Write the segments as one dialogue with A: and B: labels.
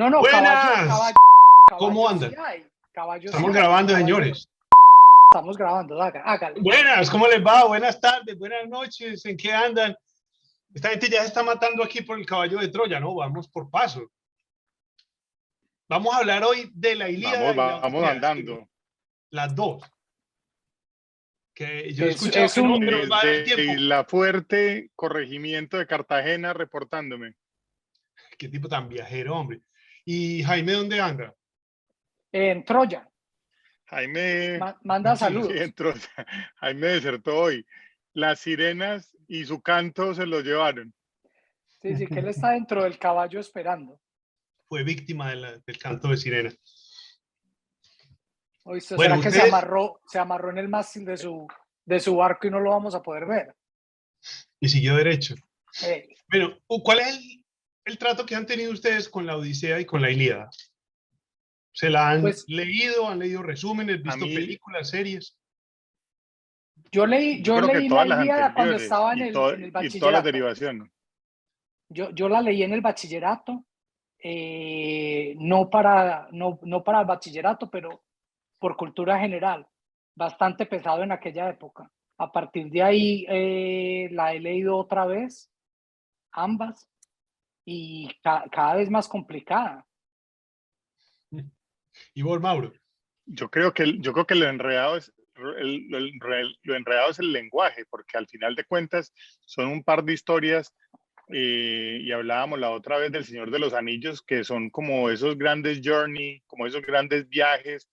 A: No, caballo,
B: Buenas. ¿Cómo
A: caballo sí
B: andan?
A: hay. Caballo sí
B: Estamos
A: hay.
B: grabando,
A: Caballo no.
B: señores.
A: Estamos grabando, hágale.
B: Buenas, ¿cómo les va? Buenas tardes, buenas noches. ¿En qué andan? Esta gente ya se está matando aquí por el caballo de Troya, ¿no? Vamos por paso. Vamos a hablar hoy de la Ilíada y la
C: Vamos
B: Odisea.
C: andando.
B: Las dos. Que yo he
A: Es,
B: escuchado
A: es
B: que no,
A: un,
B: que nos va a dar el
C: Desde
B: tiempo.
C: la fuerte corregimiento de Cartagena reportándome.
B: Qué tipo tan viajero, hombre. ¿Y Jaime dónde anda?
A: en Troya.
C: Jaime,
A: Manda
B: Sí,
A: saludos.
C: entró, Jaime desertó hoy. Las sirenas y su canto se lo llevaron.
A: Sí, que él está dentro del caballo esperando.
B: Fue víctima del canto de sirena.
A: ¿Oíste?
B: Bueno,
A: ¿Será que
B: ustedes,
A: se amarró en el mástil de su barco y no lo vamos a poder ver?
B: y siguió derecho.
A: Eh,
B: Bueno, ¿cuál es el trato que han tenido ustedes con la Odisea y con la Ilíada? ¿Se la han
A: pues
B: leído? ¿Han leído resúmenes?
C: A
B: ¿Visto
C: mí,
B: películas, series?
A: yo
C: yo creo que
A: leí la
C: todas las
A: Ilíada cuando
C: anteriores
A: estaba
C: y,
A: en el
C: y todas las
A: bachillerato.
C: derivaciones.
A: Yo la leí en el bachillerato, no para el bachillerato, pero por cultura general, bastante pesado en aquella época. A partir de ahí la he leído otra vez, ambas, y cada vez más complicada.
B: ¿Y vos, Mauro?
C: Yo creo que lo enredado es lo enredado es el lenguaje, porque al final de cuentas son un par de historias. Y hablábamos la otra vez del Señor de los Anillos, que son como esos grandes journey, como esos grandes viajes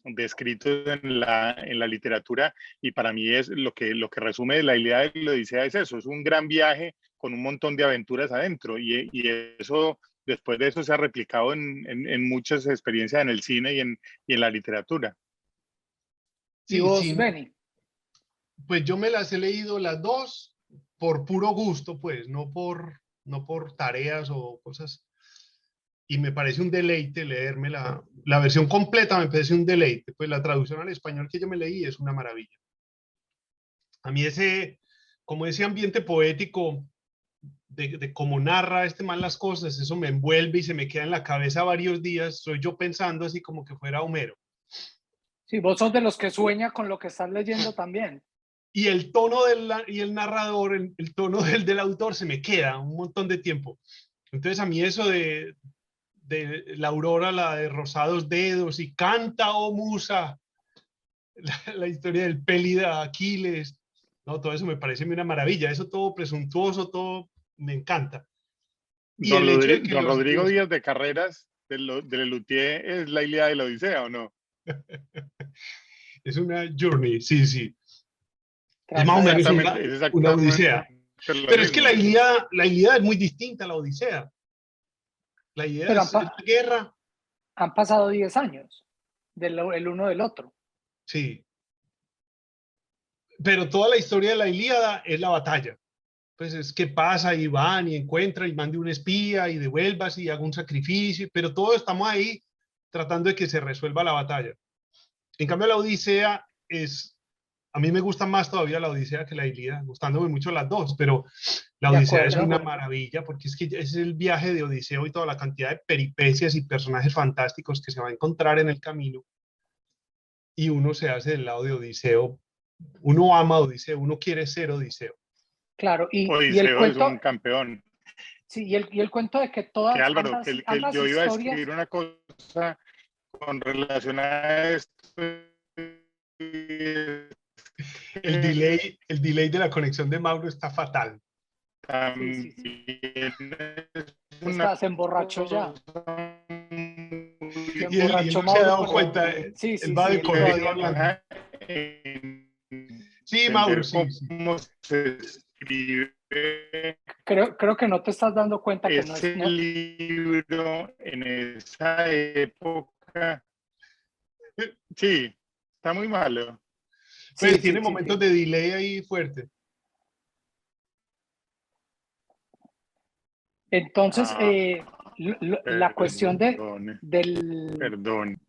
C: descritos en la literatura, y para mí es lo que resume la Ilíada y la Odisea es eso, es un gran viaje con un montón de aventuras adentro, y eso, después de eso se ha replicado en muchas experiencias en el cine y en la literatura.
A: ¿Y
B: Sí,
A: vos,
B: sí,
A: Benny?
B: pues yo me las he leído las dos por puro gusto, pues, no por tareas o cosas. Y me parece un deleite leerme la versión completa, me parece un deleite. Pues la traducción al español que yo me leí es una maravilla. A mí como ese ambiente poético de cómo narra este man las cosas, eso me envuelve y se me queda en la cabeza varios días. Soy yo pensando así como que fuera Homero.
A: Sí, vos sos de los que sueña con lo que estás leyendo también.
B: Y el tono y el narrador, el tono del autor se me queda un montón de tiempo. Entonces a mí eso de la aurora, la de rosados dedos y canta, oh musa, la historia del Pélida Aquiles, no, todo eso me parece una maravilla, eso todo presuntuoso, todo me encanta. Y el hecho de que
C: Don Rodrigo Díaz de Carreras de Lelutier es la Ilíada de la Odisea, ¿o no?
B: es una journey, sí, sí. Es más
A: Trata
B: o
A: de
B: menos
A: hacer.
C: Es
B: una
C: exactamente
B: odisea.
C: lo
B: Pero es que
C: mismo.
B: La Ilíada es muy distinta a la Odisea. La idea
A: Pero
B: es la guerra.
A: han pasado 10 años el uno del otro.
B: Sí. Pero toda la historia de la Ilíada es la batalla. Pues es que pasa y van y encuentran y mande un espía y devuelvas y haga un sacrificio, pero todos estamos ahí tratando de que se resuelva la batalla. En cambio, la Odisea a mí me gusta más todavía la Odisea que la Ilíada, gustándome mucho las dos, pero la
A: De
B: Odisea es
A: acuerdo.
B: una maravilla porque es que es el viaje de Odiseo y toda la cantidad de peripecias y personajes fantásticos que se va a encontrar en el camino y uno se hace del lado de Odiseo, uno ama a Odiseo, uno quiere ser Odiseo.
A: Claro, y el
C: Odiseo es
A: cuento,
C: un campeón.
A: sí, y el cuento de que
C: Que
A: todas,
C: Álvaro, que
A: ambas
C: yo iba a
A: historias,
C: escribir una cosa con relación a esto.
B: El delay de la conexión de Mauro está fatal.
A: sí.
C: También es una
A: Se emborrachó ya.
C: cosa
A: Se
C: muy
B: Y él
A: emborrachó
B: no se ha
A: Mauro
B: dado
A: con la.
B: cuenta,
A: Sí,
B: él va
A: sí,
B: de
A: él
B: corrido
A: todavía no.
B: hablando.
C: en
B: Sí, Mauro,
C: entender
B: sí, sí.
C: cómo se escribe
A: Creo que no te estás dando cuenta que no es.
C: ese
A: No,
C: libro en esa época. Sí, está muy malo.
B: Pues
A: sí,
B: tiene momentos de delay ahí fuerte.
A: Entonces,
C: Ah,
A: la cuestión
C: perdón,
A: del,
C: perdón.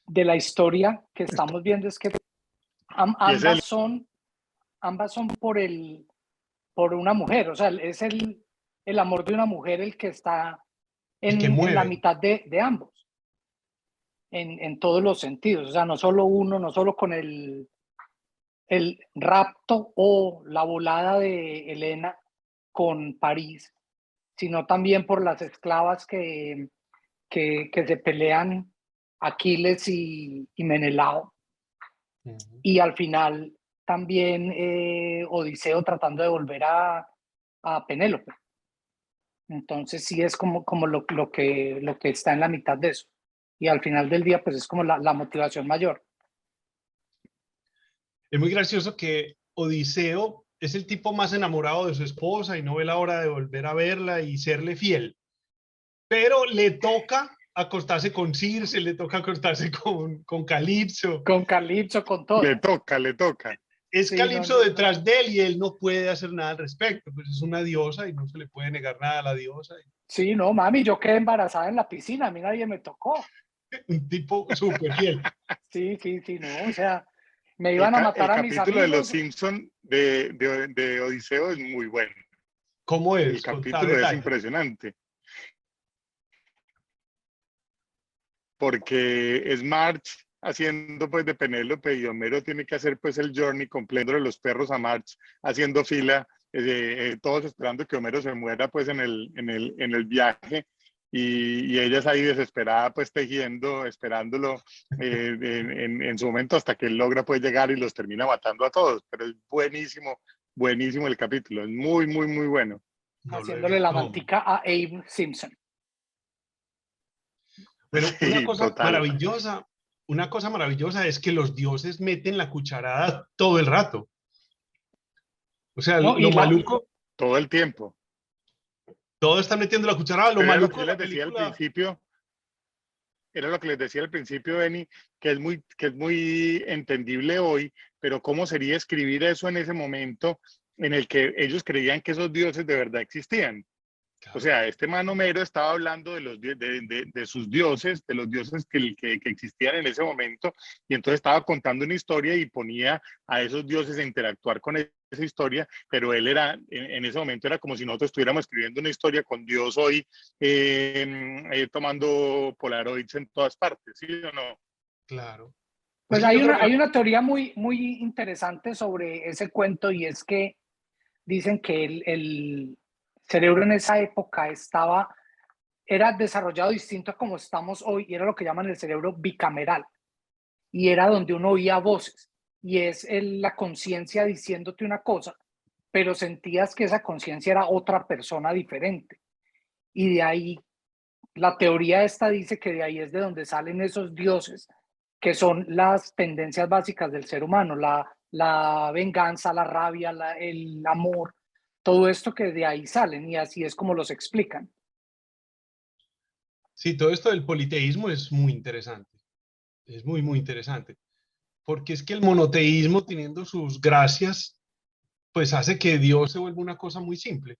A: de la historia que estamos viendo es que
C: Y es el
A: ambas son por una mujer, o sea, es el amor de una mujer el que está
B: Y que
A: en la
B: mueve.
A: mitad de ambos, en todos los sentidos. O sea, no solo uno, no solo con el rapto o la volada de Helena con París, sino también por las esclavas que se pelean Aquiles y Menelao. Y al final también Odiseo tratando de volver a Penélope. Entonces sí es como lo que está en la mitad de eso. Y al final del día pues es como la motivación mayor.
B: Es muy gracioso que Odiseo es el tipo más enamorado de su esposa y no ve la hora de volver a verla y serle fiel. Pero le toca acostarse con Circe, le toca acostarse con Calipso.
A: Con Calipso, con
C: Le
A: todo.
C: toca, le toca.
B: Es
A: Sí,
B: Calipso detrás de él y él no puede hacer nada al respecto. Pues es una diosa y no se le puede negar nada a la diosa.
A: sí, no, mami, yo quedé embarazada en la piscina, a mí nadie me tocó.
B: Un tipo súper fiel.
A: Sí, sí, sí, no, o sea, me iban a
C: El
A: matar a mis
C: capítulo de los
A: amigos.
C: Simpson de Odiseo es muy bueno.
B: ¿Cómo
C: El
B: es? Contá
C: capítulo es
B: detalles.
C: impresionante. Porque es Marge haciendo pues de Penélope y Homero tiene que hacer pues el journey completo de los perros a Marge haciendo fila, todos esperando que Homero se muera pues en el viaje y ella es ahí desesperada pues tejiendo, esperándolo en su momento hasta que él logra pues llegar y los termina matando a todos, pero es buenísimo, buenísimo el capítulo, es muy, muy, muy bueno.
B: No lo he
A: Haciéndole la
B: visto.
A: mantica a Abe Simpson.
B: Pero
C: Sí, total.
B: una cosa maravillosa es que los dioses meten la cucharada todo el rato. O sea,
A: ¿No?
B: lo maluco,
C: Todo el tiempo.
B: todo está metiendo la cucharada. Lo
C: Pero era lo que
B: maluco
C: yo
B: de la
C: les decía al
B: película,
C: principio, era lo que les decía al principio, Benny, que es muy entendible hoy, pero ¿cómo sería escribir eso en ese momento en el que ellos creían que esos dioses de verdad existían? O
B: claro,
C: sea, este man Homero estaba hablando de sus dioses, de los dioses que existían en ese momento, y entonces estaba contando una historia y ponía a esos dioses a interactuar con esa historia, pero él era, en ese momento era como si nosotros estuviéramos escribiendo una historia con Dios hoy, tomando Polaroids en todas partes, ¿sí o no?
B: claro. Es
A: Pues
B: que yo creo que
A: hay una teoría muy interesante sobre ese cuento y es que dicen que el cerebro en esa época era desarrollado distinto a como estamos hoy y era lo que llaman el cerebro bicameral y era donde uno oía voces y es la conciencia diciéndote una cosa, pero sentías que esa conciencia era otra persona diferente y de ahí la teoría esta dice que de ahí es de donde salen esos dioses que son las tendencias básicas del ser humano, la venganza, la rabia, el amor, todo esto que de ahí salen y así es como los explican.
B: sí, todo esto del politeísmo es muy interesante. Es muy, muy interesante. Porque es que el monoteísmo, teniendo sus gracias, pues hace que Dios se vuelva una cosa muy simple.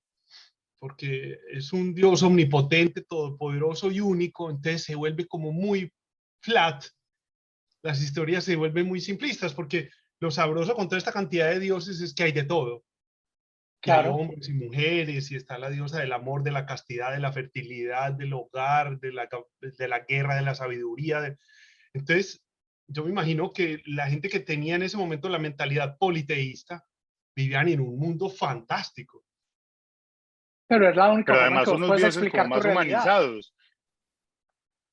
B: Porque es un Dios omnipotente, todopoderoso y único, entonces se vuelve como muy flat. Las historias se vuelven muy simplistas porque lo sabroso con toda esta cantidad de dioses es que hay de todo. Y hay
A: Claro,
B: hombres y mujeres, y está la diosa del amor, de la castidad, de la fertilidad, del hogar, de la guerra, de la sabiduría. Entonces, yo me imagino que la gente que tenía en ese momento la mentalidad politeísta vivían en un mundo fantástico.
A: pero es la única
C: Pero
A: forma en que
C: además
A: vos
C: unos
A: puedes
C: dioses como
A: explicar tu
C: más
A: realidad.
C: humanizados.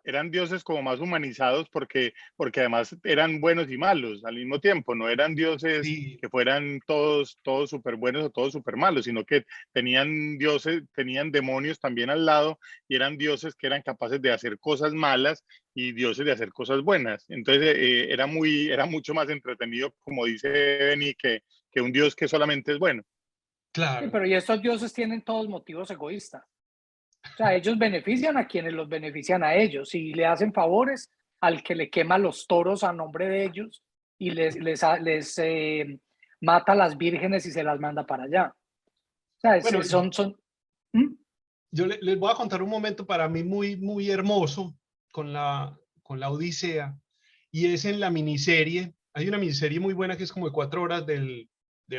C: Eran dioses como más humanizados porque además eran buenos y malos al mismo tiempo, no eran dioses
B: Sí,
C: que fueran todos súper buenos o todos súper malos, sino que tenían dioses, tenían demonios también al lado y eran dioses que eran capaces de hacer cosas malas y dioses de hacer cosas buenas. Entonces era mucho más entretenido, como dice Benny, que un dios que solamente es bueno.
A: Sí,
B: claro.
A: pero y estos dioses tienen todos motivos egoístas. O sea, ellos benefician a quienes los benefician a ellos y le hacen favores al que le quema los toros a nombre de ellos y les mata a las vírgenes y se las manda para allá. O sea,
B: Bueno,
A: ¿Mm?
B: yo les voy a contar un momento para mí muy, muy hermoso con la Odisea, y es en la miniserie. Hay una miniserie muy buena que es como de 4 horas del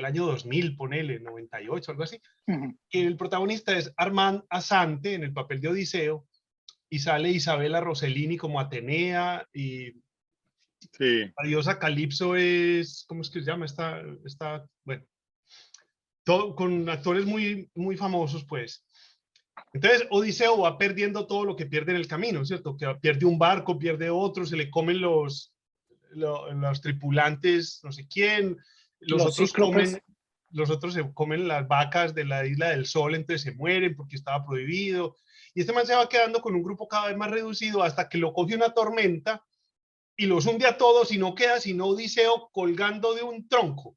B: año 2000, ponele, 98, algo así.
A: Ujú.
B: Que el protagonista es Armand Assante en el papel de Odiseo, y sale Isabela Rossellini como Atenea, y
C: Sí.
B: la diosa Calipso es, ¿cómo es que se llama? Bueno, todo, con actores muy, muy famosos, pues. Entonces, Odiseo va perdiendo todo lo que pierde en el camino, ¿cierto? Que pierde un barco, pierde otro, se le comen los tripulantes, no sé quién,
A: Los cíclopes.
B: los otros se comen las vacas de la Isla del Sol, entonces se mueren porque estaba prohibido. Y este man se va quedando con un grupo cada vez más reducido hasta que lo coge una tormenta y los hunde a todos y no queda sino Odiseo colgando de un tronco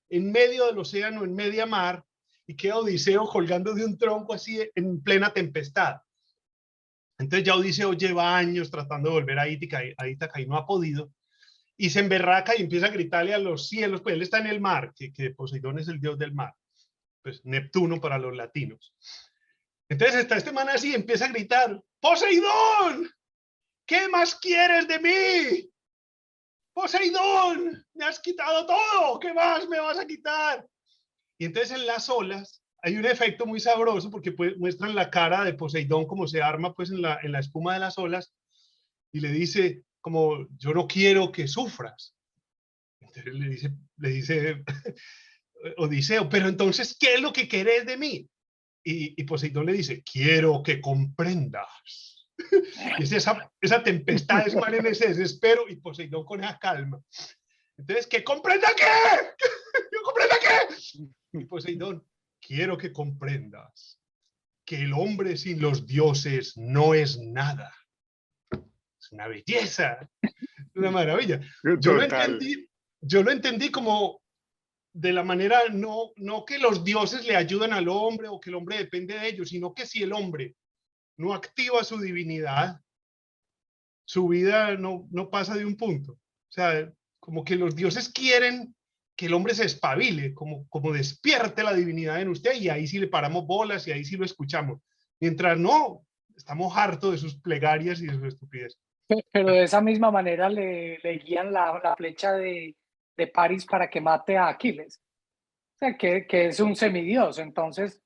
B: en medio del océano, en media mar, y queda Odiseo colgando de un tronco así en plena tempestad. Entonces ya Odiseo lleva años tratando de volver a Ítaca y no ha podido, y se emberraca y empieza a gritarle a los cielos, pues él está en el mar, que Poseidón es el dios del mar, pues Neptuno para los latinos. Entonces está este man así, empieza a gritar, ¡Poseidón! ¿Qué más quieres de mí? ¡Poseidón! ¡Me has quitado todo! ¿Qué más me vas a quitar? Y entonces en las olas hay un efecto muy sabroso porque pues, muestran la cara de Poseidón como se arma pues en la espuma de las olas y le dice como yo no quiero que sufras. Entonces le dice Odiseo, pero entonces, ¿qué es lo que querés de mí? Y Poseidón le dice, quiero que comprendas. Y es esa tempestad, es man en ese desespero y Poseidón con esa calma. Entonces, ¿que comprenda qué? ¿Que comprenda qué? Y Poseidón, quiero que comprendas que el hombre sin los dioses no es nada. Es una belleza, una maravilla.
C: Total.
B: Yo lo entendí como de la manera, no que los dioses le ayudan al hombre o que el hombre depende de ellos, sino que si el hombre no activa su divinidad, su vida no pasa de un punto. O sea, como que los dioses quieren que el hombre se espabile, como despierte la divinidad en usted y ahí sí le paramos bolas y ahí sí lo escuchamos. Mientras no, estamos hartos de sus plegarias y de sus estupidez.
A: Pero de esa misma manera le guían la flecha de París para que mate a Aquiles. O sea, que es un semidios. Entonces,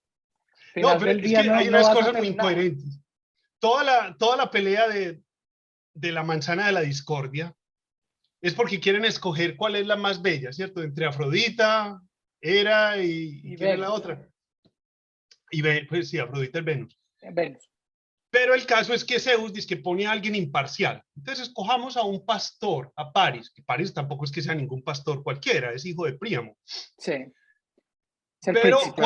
A: al
B: No,
A: final
B: pero
A: del
B: es
A: día
B: que
A: no,
B: hay
A: no
B: unas
A: vas a
B: cosas muy
A: tener nada.
B: incoherentes. Toda la pelea de la manzana de la discordia es porque quieren escoger cuál es la más bella, ¿cierto? Entre Afrodita, Hera y
A: Y
B: ¿quién es la
A: Venus,
B: otra? Y pues sí, Afrodita es Venus.
A: Venus.
B: Pero el caso es que Zeus dice que pone a alguien imparcial. Entonces escojamos a un pastor, a Paris, que Paris tampoco es que sea ningún pastor cualquiera, es hijo de Príamo.
A: Sí, es el
B: Pero
A: príncipe.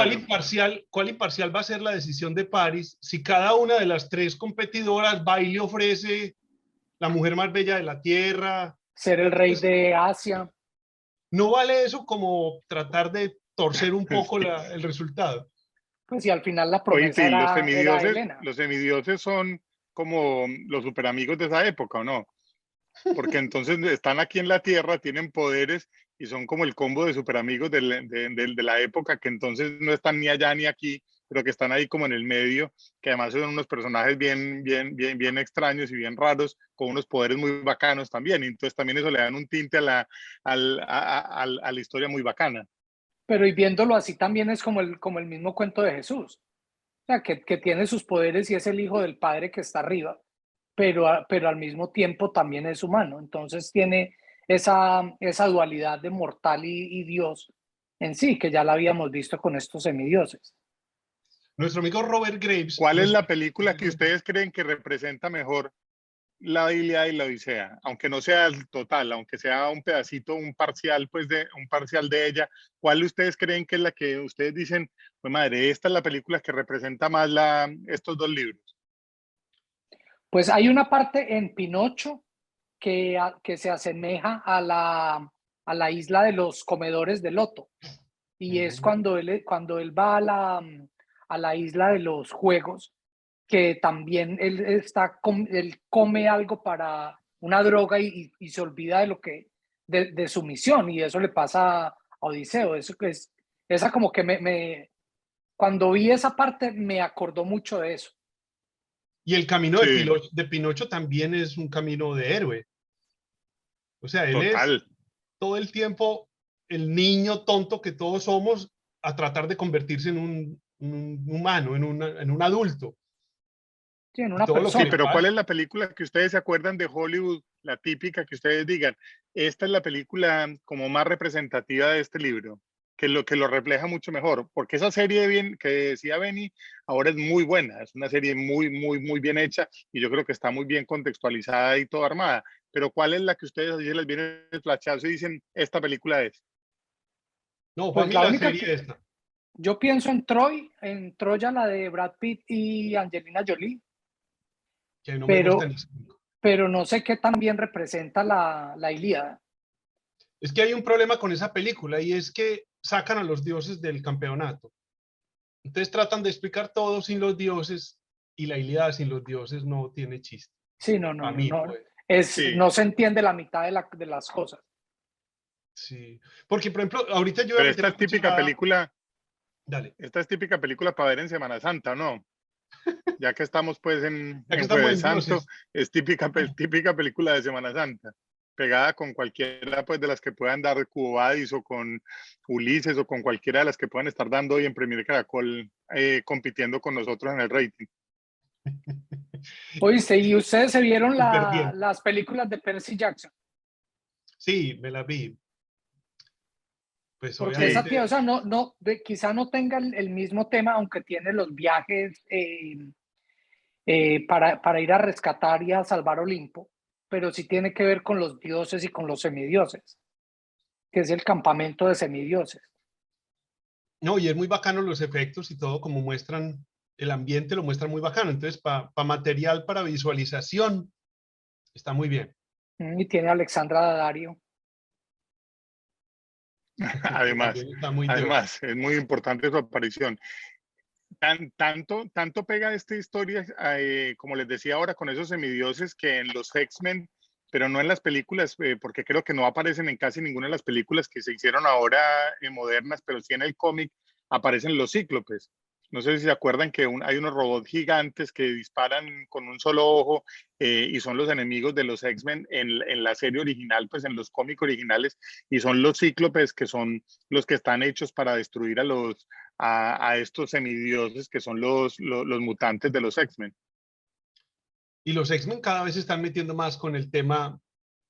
B: cuál imparcial va a ser la decisión de Paris si cada una de las tres competidoras va y le ofrece la mujer más bella de la tierra?
A: Ser el rey
B: Pues,
A: de Asia.
B: ¿no vale eso como tratar de torcer un poco el resultado?
A: Pues y al final la
C: Oíste,
A: promesa
C: y
A: era Helena.
C: los semidioses son como los superamigos de esa época, ¿o no? Porque entonces están aquí en la Tierra, tienen poderes y son como el combo de superamigos de la época, que entonces no están ni allá ni aquí, pero que están ahí como en el medio, que además son unos personajes bien extraños y bien raros, con unos poderes muy bacanos también. Y entonces también eso le dan un tinte a la historia muy bacana.
A: Pero y viéndolo así también es como el mismo cuento de Jesús. O sea, que tiene sus poderes y es el hijo del Padre que está arriba, pero al mismo tiempo también es humano. Entonces tiene esa dualidad de mortal y Dios en sí, que ya la habíamos visto con estos semidioses.
B: Nuestro amigo Robert Graves,
C: ¿Cuál es la película que ustedes creen que representa mejor la Ilíada y la Odisea? Aunque no sea el total, aunque sea un pedacito, un parcial, pues un parcial de ella, ¿cuál ustedes creen que es la que ustedes dicen, pues madre, esta es la película que representa más estos dos libros?
A: Pues hay una parte en Pinocho que se asemeja a la isla de los comedores de loto. Y es cuando él va a la isla de los juegos, que también él come algo para una droga y se olvida de lo de su misión, y eso le pasa a Odiseo. Eso que es, esa como que cuando vi esa parte me acordó mucho de eso.
B: Y el camino
C: Sí,
B: de Pinocho también es un camino de héroe. O sea, él es
C: total.
B: todo el tiempo el niño tonto que todos somos a tratar de convertirse en un humano, en un adulto.
A: Sí, en una
B: todo lo que
C: Sí,
A: persona.
C: pero
B: pasa.
C: ¿cuál es la película que ustedes se acuerdan de Hollywood, la típica que ustedes digan, esta es la película como más representativa de este libro, que lo refleja mucho mejor? Porque esa serie bien, que decía Benny, ahora es muy buena, es una serie muy bien hecha y yo creo que está muy bien contextualizada y todo armada. Pero ¿cuál es la que ustedes así se les viene el flashazo y dicen, esta película es?
B: No, para
A: Pues
B: mí
A: la
B: la
A: única
B: serie
A: que
B: esta,
A: yo pienso en Troya, la de Brad Pitt y Angelina Jolie,
B: que no me gusta
A: pero,
B: ni cinco.
A: pero no sé qué tan bien representa la Ilíada.
B: Es que hay un problema con esa película y es que sacan a los dioses del campeonato. Entonces tratan de explicar todo sin los dioses y la Ilíada sin los dioses no tiene chiste.
A: Sí, no, no,
B: Para
A: no,
B: mí,
A: no.
B: pues.
C: Sí,
A: No se entiende la mitad de las cosas.
B: Sí. Porque, por ejemplo, ahorita yo voy a
C: pero
B: meter a cucharada. Dale.
C: esta es típica película para ver en Semana Santa, ¿no? Ya que estamos pues
B: Ya que
C: en
B: estamos
C: Jueves
B: en
C: Santo,
B: dioses.
C: es típica película de Semana Santa, pegada con cualquiera pues de las que puedan dar Cubo Badis o con Ulises o con cualquiera de las que puedan estar dando hoy en Premier Caracol compitiendo con nosotros en el rating.
A: Oíste, ¿y ustedes se vieron
B: Súper bien.
A: las películas de Percy Jackson?
B: Sí, me la vi. Pues
A: Porque esa tía, o
B: obviamente,
A: sea, quizá no tenga el mismo tema, aunque tiene los viajes para ir a rescatar y a salvar Olimpo, pero sí tiene que ver con los dioses y con los semidioses, que es el campamento de semidioses.
B: no, y es muy bacano los efectos y todo, como muestran el ambiente, lo muestran muy bacano. Entonces, para material, para visualización, está muy bien.
A: Y tiene a Alexandra Daddario.
B: Que
C: Además,
B: también está muy Dios.
C: además, es muy importante su aparición. Tanto pega esta historia, como les decía ahora, con esos semidioses que en los X-Men, pero no en las películas, porque creo que no aparecen en casi ninguna de las películas que se hicieron ahora modernas, pero sí en el cómic aparecen los cíclopes. No sé si se acuerdan que hay unos robots gigantes que disparan con un solo ojo y son los enemigos de los X-Men en la serie original, pues en los cómics originales, y son los cíclopes que son los que están hechos para destruir a estos semidioses que son los mutantes de los X-Men.
B: Y los X-Men cada vez se están metiendo más con el tema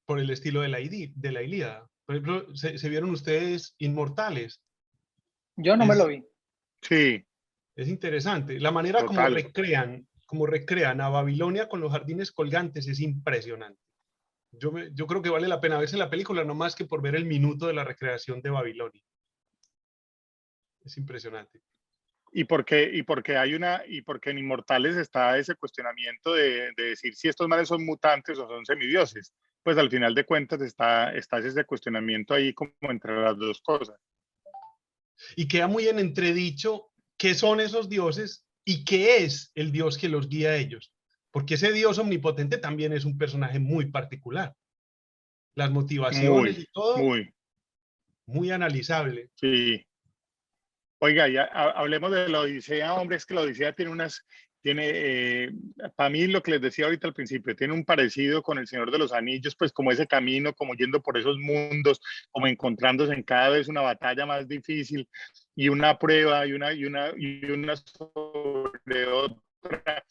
B: por el estilo de de la Ilíada. Por ejemplo, se vieron ustedes Inmortales.
A: Yo no me lo
B: Es,
A: vi.
C: Sí,
B: es interesante. La manera
C: total.
B: como recrean a Babilonia con los jardines colgantes es impresionante. Yo creo que vale la pena verse la película, no más que por ver el minuto de la recreación de Babilonia. Es impresionante.
C: Y porque en Inmortales está ese cuestionamiento de decir si estos manes son mutantes o son semidioses. Pues al final de cuentas está ese cuestionamiento ahí como entre las dos cosas.
B: Y queda muy en entredicho qué son esos dioses y qué es el dios que los guía a ellos. Porque ese dios omnipotente también es un personaje muy particular. Las motivaciones
C: Muy,
B: y todo,
C: muy,
B: muy analizable.
C: sí. Oiga, ya hablemos de la Odisea, hombre, es que la Odisea para mí lo que les decía ahorita al principio, tiene un parecido con El Señor de los Anillos, pues como ese camino, como yendo por esos mundos, como encontrándose en cada vez una batalla más difícil y una prueba y una sobre otra.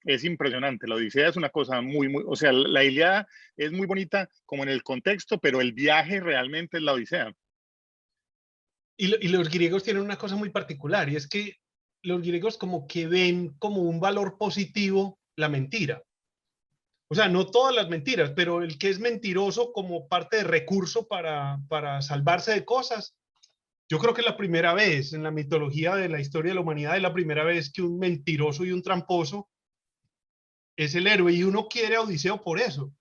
C: Es impresionante, la Odisea es una cosa o sea, la Ilíada es muy bonita como en el contexto, pero el viaje realmente es la Odisea.
B: Y los griegos tienen una cosa muy particular y es que los griegos como que ven como un valor positivo la mentira. O sea, no todas las mentiras, pero el que es mentiroso como parte de recurso para salvarse de cosas. Yo creo que es la primera vez en la mitología de la historia de la humanidad, es la primera vez que un mentiroso y un tramposo es el héroe y uno quiere a Odiseo por eso.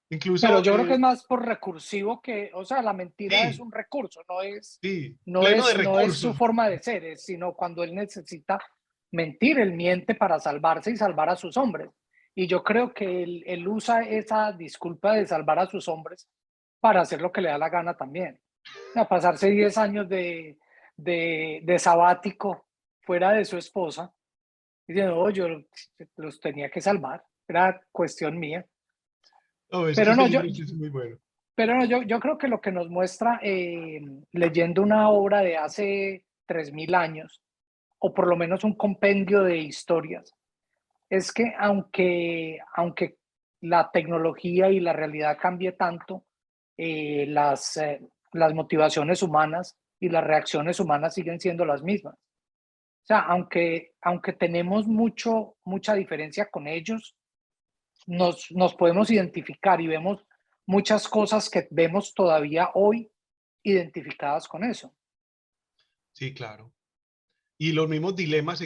A: Pero
B: Incluso,
A: yo creo que es más por recursivo que, o sea, la mentira es
B: sí,
A: un recurso,
B: sí, pleno de
A: no es su
B: recursos.
A: forma de ser, sino cuando él necesita mentir, él miente para salvarse y salvar a sus hombres. Y yo creo que él usa esa disculpa de salvar a sus hombres para hacer lo que le da la gana también. A pasarse 10 años de sabático fuera de su esposa, diciendo, oh, yo los tenía que salvar, era cuestión mía.
B: No, es que
A: Pero
B: ese
A: no,
B: libro sí es muy bueno.
A: pero no, yo creo que lo que nos muestra leyendo una obra de hace 3000 años, o por lo menos un compendio de historias, es que aunque la tecnología y la realidad cambie tanto, las motivaciones humanas y las reacciones humanas siguen siendo las mismas. O sea, aunque tenemos mucha diferencia con ellos, nos podemos identificar y vemos muchas cosas que vemos todavía hoy identificadas con eso.
B: Sí, claro. Y los mismos dilemas
C: Pero,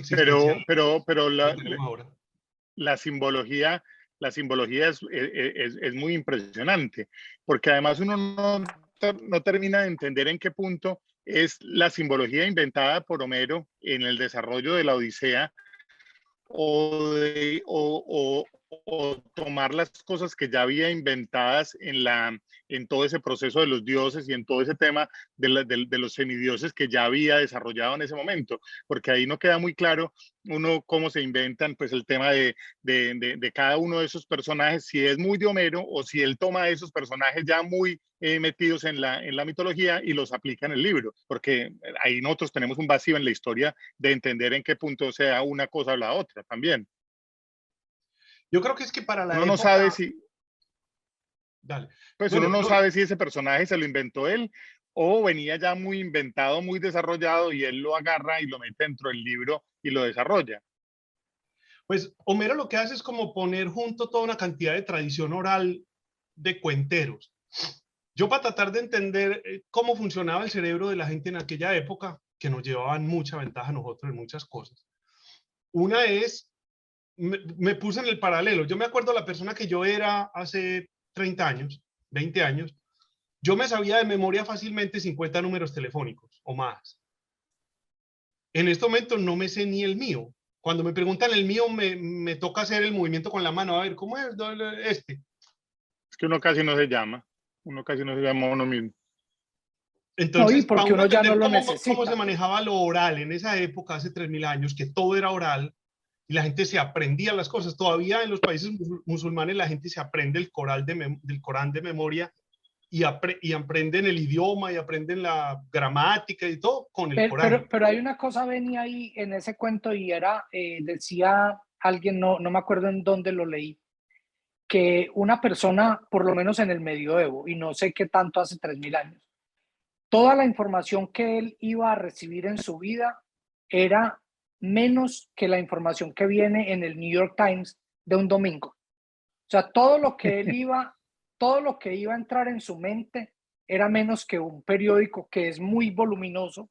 B: existenciales
C: pero
B: los tenemos ahora.
C: la simbología, es muy impresionante, porque además uno no termina de entender en qué punto es la simbología inventada por Homero en el desarrollo de la Odisea o tomar las cosas que ya había inventadas en todo ese proceso de los dioses y en todo ese tema de los semidioses que ya había desarrollado en ese momento, porque ahí no queda muy claro uno cómo se inventan pues el tema de cada uno de esos personajes, si es muy de Homero o si él toma esos personajes ya muy metidos en la mitología y los aplica en el libro, porque ahí nosotros tenemos un vacío en la historia de entender en qué punto sea una cosa o la otra también.
B: Yo creo que es que para la
C: Uno no
B: época...
C: sabe si,
B: Dale.
C: pues uno
B: Bueno,
C: no
B: no,
C: sabe si ese personaje se lo inventó él o venía ya muy inventado, muy desarrollado y él lo agarra y lo mete dentro del libro y lo desarrolla.
B: pues Homero lo que hace es como poner junto toda una cantidad de tradición oral de cuenteros. Yo para tratar de entender cómo funcionaba el cerebro de la gente en aquella época, que nos llevaban mucha ventaja a nosotros en muchas cosas. Una es, me puse en el paralelo. Yo me acuerdo la persona que yo era hace 30 años, 20 años. Yo me sabía de memoria fácilmente 50 números telefónicos o más. En este momento no me sé ni el mío. Cuando me preguntan el mío, me toca hacer el movimiento con la mano. A ver, ¿cómo es este?
C: Es que uno casi no se llama a uno mismo.
A: No, y
B: Entonces, para
A: porque
B: uno
A: uno ya no
B: entender
A: lo
B: cómo se
A: necesita.
B: manejaba lo oral en esa época, hace 3000 años, que todo era oral y la gente se aprendía las cosas. Todavía en los países musulmanes la gente se aprende el del Corán de memoria y aprenden el idioma y aprenden la gramática y todo con el Corán.
A: Pero hay una cosa, venía ahí en ese cuento y era, decía alguien, no me acuerdo en dónde lo leí, que una persona, por lo menos en el medioevo, y no sé qué tanto hace 3000 años, toda la información que él iba a recibir en su vida era menos que la información que viene en el New York Times de un domingo. O sea, todo lo que iba a entrar en su mente era menos que un periódico que es muy voluminoso,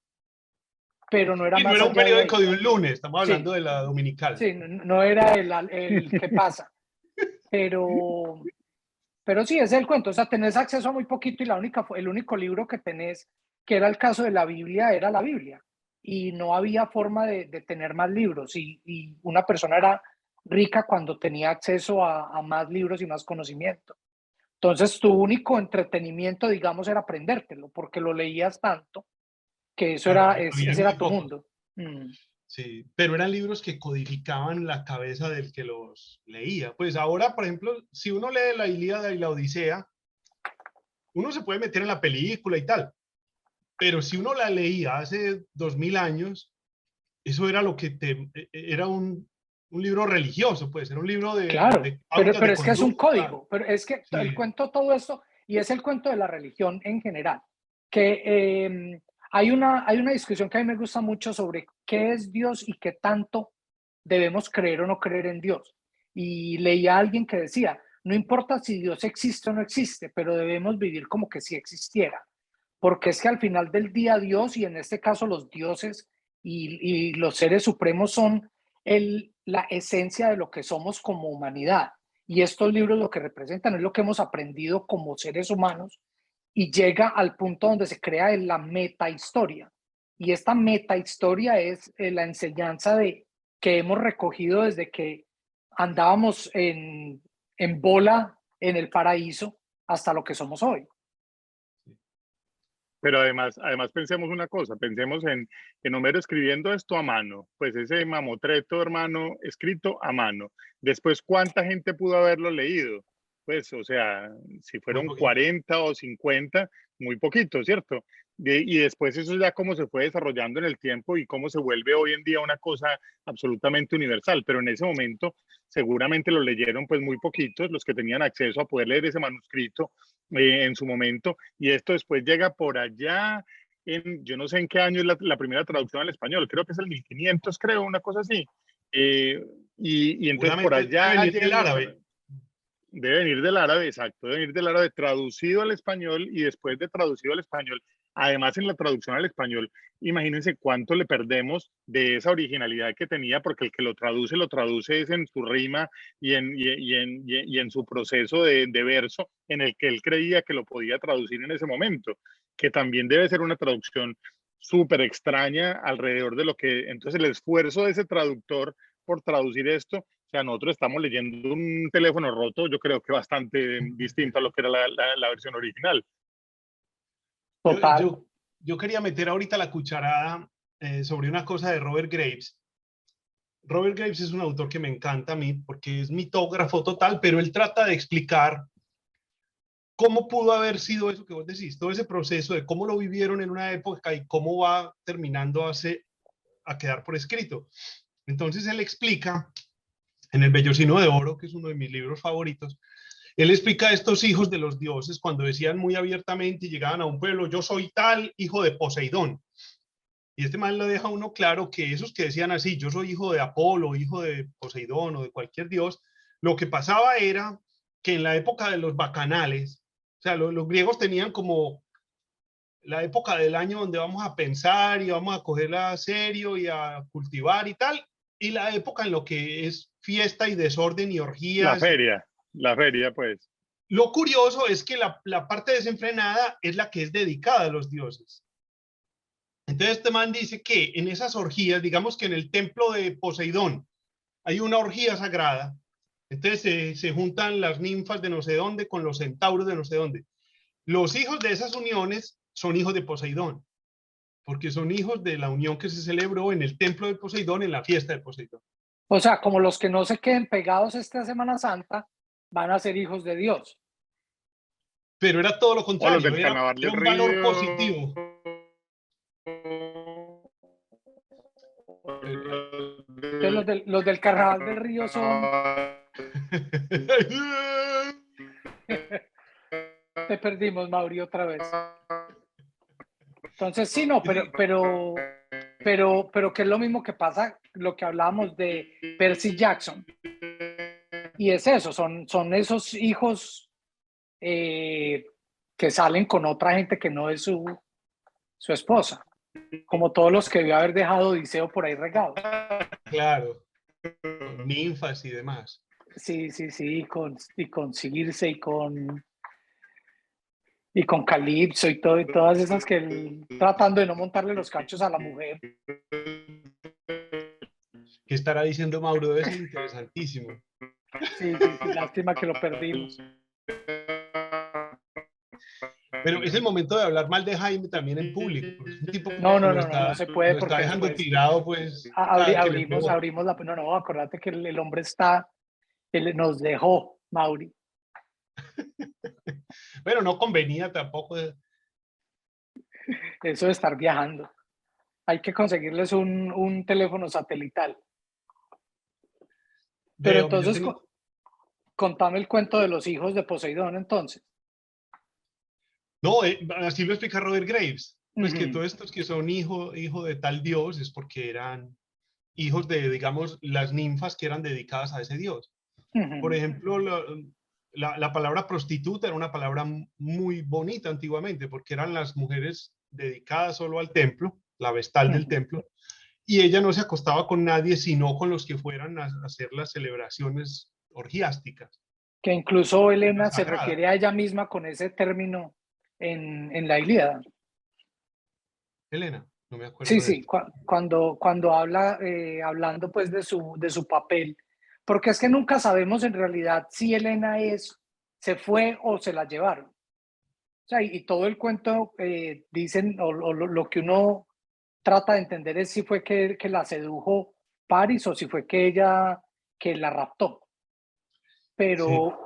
A: pero no era
B: Y no
A: más
B: era un
A: allá de
B: periódico
A: ahí.
B: de un lunes, estamos hablando
A: Sí,
B: de la dominical.
A: sí, no era el que pasa, pero, pero sí, es el cuento. O sea, tenés acceso a muy poquito y el único libro que tenés, que era el caso de la Biblia, era la Biblia. Y no había forma de tener más libros. Y una persona era rica cuando tenía acceso a más libros y más conocimiento. Entonces, tu único entretenimiento, digamos, era aprendértelo, porque lo leías tanto que
B: Claro, había
A: ese
B: muy
A: era tu
B: pocos.
A: mundo. Mm.
B: Sí, pero eran libros que codificaban la cabeza del que los leía. Pues ahora, por ejemplo, si uno lee la Ilíada y la Odisea, uno se puede meter en la película y tal, pero si uno la leía hace 2000 años, eso era lo que era un libro religioso, pues, era un libro
A: Claro,
B: de pautas
A: pero
B: de
A: es que es un
B: conducta.
A: código, pero es que el
B: Sí,
A: cuento, todo esto, y es el cuento de la religión en general, que hay una discusión que a mí me gusta mucho sobre qué es Dios y qué tanto debemos creer o no creer en Dios. Y leía a alguien que decía, no importa si Dios existe o no existe, pero debemos vivir como que si existiera, porque es que al final del día Dios, y en este caso los dioses y los seres supremos son la esencia de lo que somos como humanidad. Y estos libros lo que representan es lo que hemos aprendido como seres humanos y llega al punto donde se crea la meta historia. Y esta meta historia es la enseñanza de que hemos recogido desde que andábamos en bola en el paraíso hasta lo que somos hoy.
C: Pero además pensemos una cosa, pensemos en Homero escribiendo esto a mano, pues ese mamotreto, hermano, escrito a mano. Después, ¿cuánta gente pudo haberlo leído? Pues, o sea, si
B: muy
C: fueron
B: poquito.
C: 40 o 50, muy poquito, ¿cierto? y después eso ya cómo se fue desarrollando en el tiempo y cómo se vuelve hoy en día una cosa absolutamente universal. Pero en ese momento seguramente lo leyeron pues muy poquitos, los que tenían acceso a poder leer ese manuscrito en su momento, y esto después llega por allá yo no sé en qué año es la primera traducción al español, creo que es el 1500, creo, una cosa así. Y entonces por
B: Seguramente debe
C: allá
B: venir del árabe.
C: debe venir del árabe, exacto, debe venir del árabe traducido al español, y después de traducido al español, además en la traducción al español, imagínense cuánto le perdemos de esa originalidad que tenía, porque el que lo traduce es en su rima y en su proceso de verso en el que él creía que lo podía traducir en ese momento, que también debe ser una traducción súper extraña alrededor de lo que, entonces el esfuerzo de ese traductor por traducir esto, o sea, nosotros estamos leyendo un teléfono roto, yo creo que bastante distinto a lo que era la versión original.
B: Yo,
A: Total.
B: yo, yo quería meter ahorita la cucharada sobre una cosa de Robert Graves. Robert Graves es un autor que me encanta a mí porque es mitógrafo total, pero él trata de explicar cómo pudo haber sido eso que vos decís, todo ese proceso de cómo lo vivieron en una época y cómo va terminando a quedar por escrito. Entonces él explica en El Vellocino de Oro, que es uno de mis libros favoritos, él explica a estos hijos de los dioses cuando decían muy abiertamente y llegaban a un pueblo, yo soy tal hijo de Poseidón. Y este man lo deja uno claro que esos que decían así, yo soy hijo de Apolo, hijo de Poseidón o de cualquier dios, lo que pasaba era que en la época de los bacanales, o sea, los griegos tenían como la época del año donde vamos a pensar y vamos a cogerla a serio y a cultivar y tal, y la época en lo que es fiesta y desorden y orgías.
C: La feria, pues.
B: Lo curioso es que la parte desenfrenada es la que es dedicada a los dioses. Entonces este man dice que en esas orgías, digamos que en el templo de Poseidón hay una orgía sagrada, entonces se juntan las ninfas de no sé dónde con los centauros de no sé dónde. Los hijos de esas uniones son hijos de Poseidón, porque son hijos de la unión que se celebró en el templo de Poseidón, en la fiesta de Poseidón.
A: O sea, como los que no se queden pegados esta Semana Santa van a ser hijos de Dios.
B: Pero era todo lo
C: O los
B: contrario,
C: del Carnaval
B: era
C: del
B: un valor
C: Río.
B: positivo.
A: Entonces los del Carnaval del Río son... Te perdimos, Mauri, otra vez. Entonces, sí, no, pero que es lo mismo que pasa, lo que hablábamos de Percy Jackson. Y es eso, son esos hijos que salen con otra gente que no es su esposa. Como todos los que debió haber dejado Odiseo por ahí regados.
B: Claro, con ninfas y demás.
A: Sí, y con Circe y con Calipso y todas esas que tratando de no montarle los cachos a la mujer.
B: ¿Qué estará diciendo Mauro? Debe ser interesantísimo.
A: Sí, lástima que lo perdimos.
B: Pero es el momento de hablar mal de Jaime también en público. Es un tipo que
A: No
B: lo
A: se puede
B: lo está
A: porque
B: dejando
A: después
B: tirado, pues. cada vez que le pego.
A: abrimos la... No, acuérdate que el hombre él nos dejó, Mauri.
B: Bueno, no convenía tampoco.
A: Eso de estar viajando. Hay que conseguirles un teléfono satelital. Pero entonces, contame el cuento de los hijos de Poseidón, entonces.
B: No, así lo explica Robert Graves. Pues que todos estos que son hijo de tal dios es porque eran hijos de, digamos, las ninfas que eran dedicadas a ese dios. Por ejemplo, la palabra prostituta era una palabra muy bonita antiguamente, porque eran las mujeres dedicadas solo al templo, la vestal del templo, y ella no se acostaba con nadie, sino con los que fueran a hacer las celebraciones orgiásticas.
A: Que incluso Helena se refiere a ella misma con ese término en la Ilíada.
B: Helena, no me acuerdo.
A: Sí, cuando habla, hablando pues de su papel, porque es que nunca sabemos en realidad si Helena se fue o se la llevaron. O sea, y todo el cuento dicen, o lo que uno trata de entender es si fue que la sedujo Paris o si fue que ella que la raptó. Pero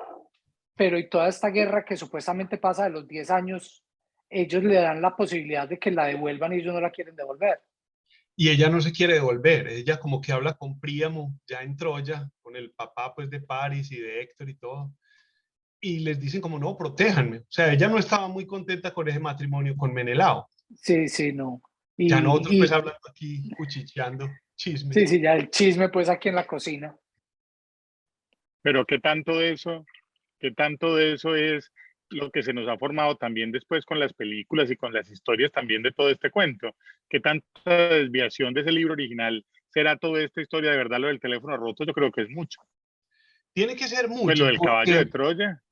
A: y toda esta guerra que supuestamente pasa de los 10 años ellos le dan la posibilidad de que la devuelvan y ellos no la quieren devolver.
B: Y ella no se quiere devolver, ella como que habla con Príamo, ya en Troya, con el papá pues de Paris y de Héctor y todo, y les dicen como, no, protéjanme. O sea, ella no estaba muy contenta con ese matrimonio con Menelao.
A: Sí, sí, no.
B: Ya nosotros pues
A: Y
B: hablando aquí, cuchicheando
A: sí,
B: chismes.
A: sí, ya el chisme pues aquí en la cocina.
C: Pero qué tanto de eso es lo que se nos ha formado también después con las películas y con las historias también de todo este cuento. Qué tanta desviación de ese libro original será toda esta historia de verdad, lo del teléfono roto. Yo creo que es mucho.
B: Tiene que ser
C: Pues lo
B: mucho
C: del caballo de
B: porque
C: Troya.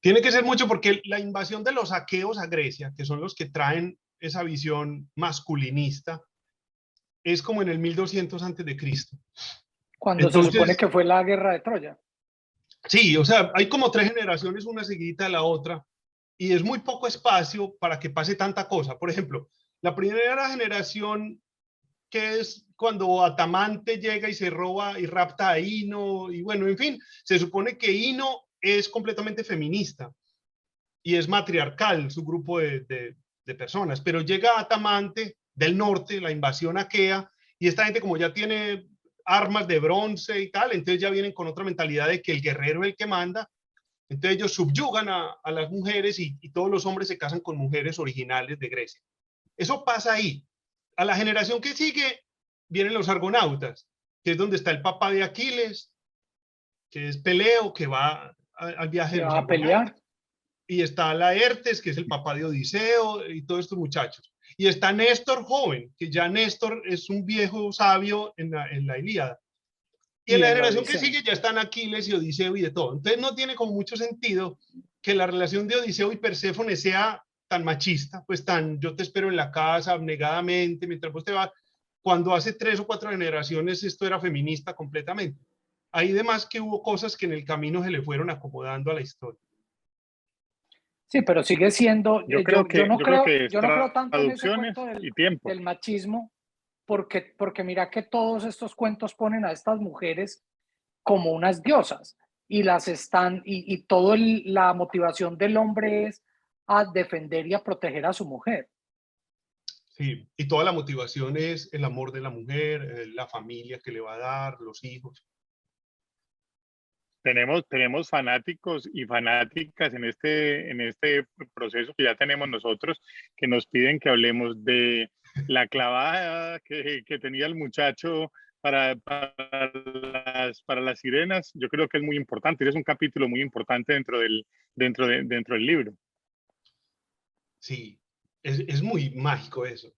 B: Tiene que ser mucho porque la invasión de los aqueos a Grecia, que son los que traen esa visión masculinista, es como en el 1200 antes de Cristo.
A: Cuando se supone
B: Entonces,
A: que fue la guerra de Troya.
B: sí, o sea, hay como tres generaciones, una seguida de la otra, y es muy poco espacio para que pase tanta cosa. Por ejemplo, la primera generación, que es cuando Atamante llega y se roba y rapta a Ino, y bueno, en fin, se supone que Ino es completamente feminista y es matriarcal su grupo de personas, pero llega Atamante del norte, la invasión aquea, y esta gente como ya tiene armas de bronce y tal, entonces ya vienen con otra mentalidad de que el guerrero es el que manda, entonces ellos subyugan a las mujeres y todos los hombres se casan con mujeres originales de Grecia. Eso pasa ahí. A la generación que sigue vienen los argonautas, que es donde está el papá de Aquiles, que es Peleo, que va al viaje
A: Que
B: de los
A: va a
B: argonautas,
A: pelear.
B: y está Laertes, que es el papá de Odiseo, y todos estos muchachos. Y está Néstor joven, que ya Néstor es un viejo sabio en la Ilíada. Y en
A: Y
B: la
A: en la
B: generación que
A: Odisea.
B: sigue ya están Aquiles y Odiseo y de todo. Entonces no tiene como mucho sentido que la relación de Odiseo y Perséfone sea tan machista, pues tan yo te espero en la casa abnegadamente mientras vos te vas, cuando hace 3 o 4 generaciones esto era feminista completamente. Hay demás que hubo cosas que en el camino se le fueron acomodando a la historia.
A: Sí, pero sigue siendo,
C: Yo creo que es
A: yo no creo tanto en ese
C: traducciones
A: cuento
C: y tiempo.
A: del machismo, porque mira que todos estos cuentos ponen a estas mujeres como unas diosas y las están, y toda la motivación del hombre es a defender y a proteger a su mujer.
B: Sí, y toda la motivación es el amor de la mujer, la familia que le va a dar, los hijos.
C: Tenemos fanáticos y fanáticas en este proceso que ya tenemos nosotros, que nos piden que hablemos de la clavada que tenía el muchacho para las sirenas. Yo creo que es muy importante, es un capítulo muy importante dentro del libro.
B: Sí, es muy mágico eso.